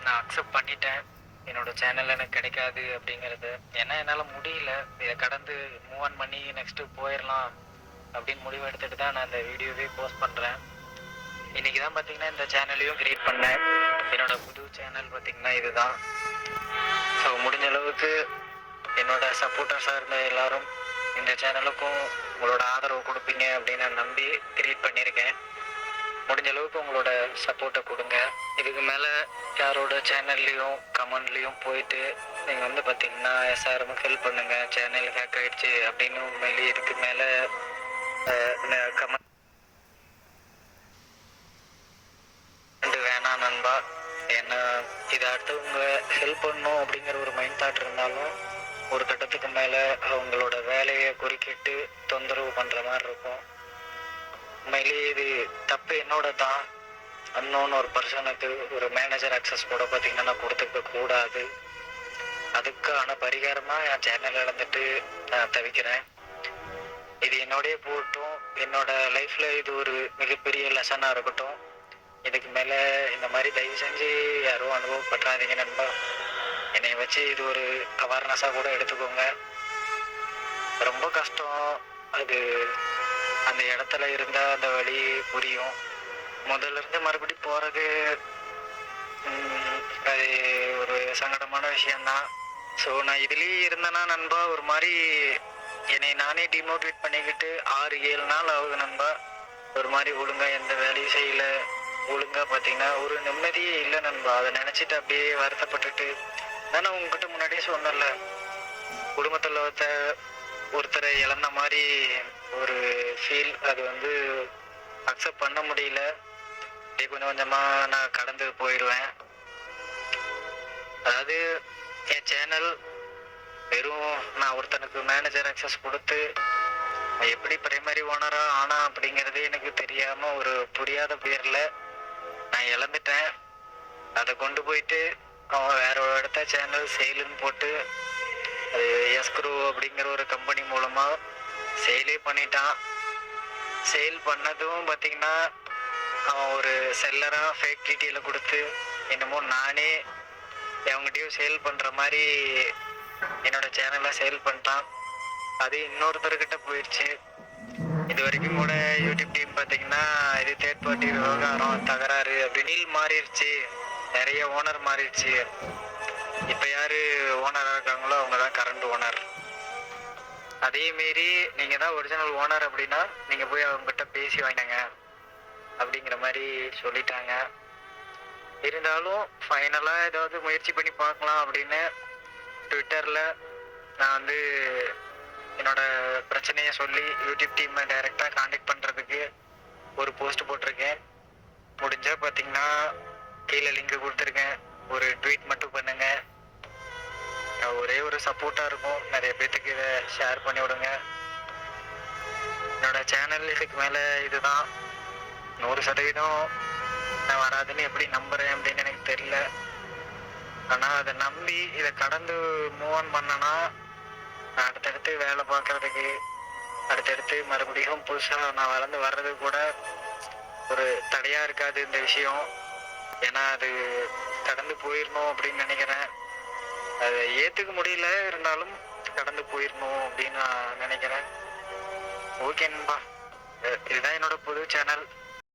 நான் அக்செப்ட் பண்ணிட்டேன். என்னோட சேனல் எனக்கு கிடைக்காது அப்படிங்கிறது. ஏன்னா என்னால் முடியல. இதை கடந்து மூவ் ஆன் பண்ணி நெக்ஸ்ட்டு போயிடலாம் அப்படின்னு முடிவு எடுத்துட்டு தான் நான் இந்த வீடியோவே போஸ்ட் பண்ணுறேன். இன்றைக்கி தான் பார்த்தீங்கன்னா இந்த சேனலையும் க்ரியேட் பண்ணேன். என்னோட புது சேனல் பார்த்தீங்கன்னா இதுதான். ஸோ முடிஞ்ச அளவுக்கு என்னோட சப்போர்ட்டர்ஸாக இருந்த எல்லாரும் இந்த சேனலுக்கும் உங்களோட ஆதரவு கொடுப்பீங்க அப்படின்னு நான் நம்பி க்ரியேட் பண்ணியிருக்கேன். முடிஞ்ச அளவுக்கு உங்களோட சப்போர்ட்டை கொடுங்க. இதுக்கு மேலே யாரோட சேனல்லையும் கமெண்ட்லேயும் போயிட்டு நீங்கள் வந்து பார்த்தீங்கன்னா எஸ்ஆர்எம்க்கு ஹெல்ப் பண்ணுங்கள், சேனல் ஹேக் ஆகிடுச்சு அப்படின்னு உண்மையிலேயே இதுக்கு மேலே கமெண்ட் வேணாம் நண்பா. ஏன்னா இதை அடுத்தவங்க ஹெல்ப் பண்ணணும் அப்படிங்கிற ஒரு மைண்ட் தாட் இருந்தாலும் ஒரு கட்டத்துக்கு மேலே அவங்களோட வேலையை குறுக்கிட்டு தொந்தரவு பண்ணுற மாதிரி இருக்கும். உண்மையிலேயே இது தப்பு என்னோட தான். அன்னோன்னு ஒரு பர்சனுக்கு ஒரு மேனேஜர் அக்சஸ் கூட பார்த்தீங்கன்னா நான் கொடுத்துக்க கூடாது. அதுக்கான பரிகாரமாக என் சேனல் இழந்துட்டு நான் தவிக்கிறேன். இது என்னோடய போட்டும் என்னோட லைஃப்பில் இது ஒரு மிகப்பெரிய லெசனாக இருக்கட்டும். இதுக்கு மேலே இந்த மாதிரி தயவு செஞ்சு யாரும் அனுபவப்பட்டுறாதீங்க நண்பா. என்னை வச்சு இது ஒரு அவேர்னஸாக கூட எடுத்துக்கோங்க. ரொம்ப கஷ்டம் அது. அந்த இடத்துல இருந்தால் அந்த வழி புரியும். முதல்ல இருந்து மறுபடி போகிறது அது ஒரு சங்கடமான விஷயந்தான். ஸோ நான் இதுலேயே இருந்தேன்னா நண்பா ஒரு மாதிரி என்னை நானே டிமோட்டிவேட் பண்ணிக்கிட்டு 6-7 நாள் ஆகுது நண்பா. ஒரு மாதிரி ஒழுங்காக எந்த வேலையும் செய்யலை. ஒழுங்காக பார்த்தீங்கன்னா ஒரு நிம்மதியே இல்லை நண்பா. அதை நினச்சிட்டு அப்படியே வருத்தப்பட்டுட்டு தானே உங்ககிட்ட முன்னாடியே சொன்னல, குடும்பத்தில் ஒருத்தரை இழந்த மாதிரி ஒரு ஃபீல். அது வந்து அக்செப்ட் பண்ண முடியல. அப்படியே கொஞ்சம் கொஞ்சமாக நான் கடந்து போயிடுவேன். அதாவது என் சேனல் வெறும் நான் ஒருத்தனுக்கு மேனேஜர் அக்சஸ் கொடுத்து எப்படி பிரைமரி ஓனராக ஆனா அப்படிங்கிறதே எனக்கு தெரியாமல் ஒரு புரியாத பேரில் நான் இழந்துட்டேன். அதை கொண்டு போயிட்டு அவன் வேற ஒரு இடத்த சேனல் சேலுன்னு போட்டு அது எஸ்க்ரூ அப்படிங்கிற ஒரு கம்பெனி மூலமாக சேலே பண்ணிட்டான். சேல் பண்ணதும் பார்த்தீங்கன்னா அவன் ஒரு செல்லராக ஃபேக் டீட்டெயிலை கொடுத்து என்னமோ நானே அவங்ககிட்டயும் சேல் பண்ணுற மாதிரி என்னோட சேனலை சேல் பண்ணிட்டான். அது இன்னொருத்தர்கிட்ட போயிடுச்சு. இது வரைக்கும் கூட யூடியூப் டீம் பார்த்தீங்கன்னா இது தேர்ட் பார்ட்டி விவகாரம் தகராறு அப்படின்னு மாறிடுச்சு. நிறைய ஓனர் மாறிடுச்சு. இப்போ யார் ஓனராக இருக்காங்களோ அவங்க தான் கரண்ட் ஓனர். அதேமாரி நீங்கள் தான் ஒரிஜினல் ஓனர் அப்படின்னா நீங்கள் போய் அவங்ககிட்ட பேசி வாங்கினாங்க அப்படிங்கிற மாதிரி சொல்லிட்டாங்க. இருந்தாலும் ஃபைனலாக ஏதாவது முயற்சி பண்ணி பார்க்கலாம் அப்படின்னு ட்விட்டரில் நான் வந்து என்னோட பிரச்சனையை சொல்லி யூடியூப் டீமை டைரெக்டாக காண்டாக்ட் பண்ணுறதுக்கு ஒரு போஸ்ட் போட்டிருக்கேன். முடிஞ்சால் பார்த்தீங்கன்னா கீழே லிங்க் கொடுத்துருக்கேன். ஒரு ட்வீட் மட்டும் பண்ணுங்க. ஒரே ஒரு சப்போர்ட்டாக இருக்கும். நிறைய பேர்த்துக்கு இதை ஷேர் பண்ணி விடுங்க. என்னோட சேனல் இதுக்கு மேலே இதுதான். 100% நான் வராதுன்னு எப்படி நம்புகிறேன் அப்படின்னு எனக்கு தெரியல. ஆனால் அதை நம்பி இதை கடந்து மூவ் ஆன் பண்ணனா நான் அடுத்தடுத்து வேலை பார்க்குறதுக்கு அடுத்தடுத்து மறுபடியும் புதுசாக நான் வளர்ந்து வர்றது கூட ஒரு தடையாக இருக்காது இந்த விஷயம். ஏன்னா அது கடந்து போயிடணும் அப்படின்னு நினைக்கிறேன். அதை ஏற்றுக்க முடியல, இருந்தாலும் கடந்து போயிடணும் அப்படின்னு நான் நினைக்கிறேன். ஓகே நண்பா, இதுதான் என்னோட புது சேனல்.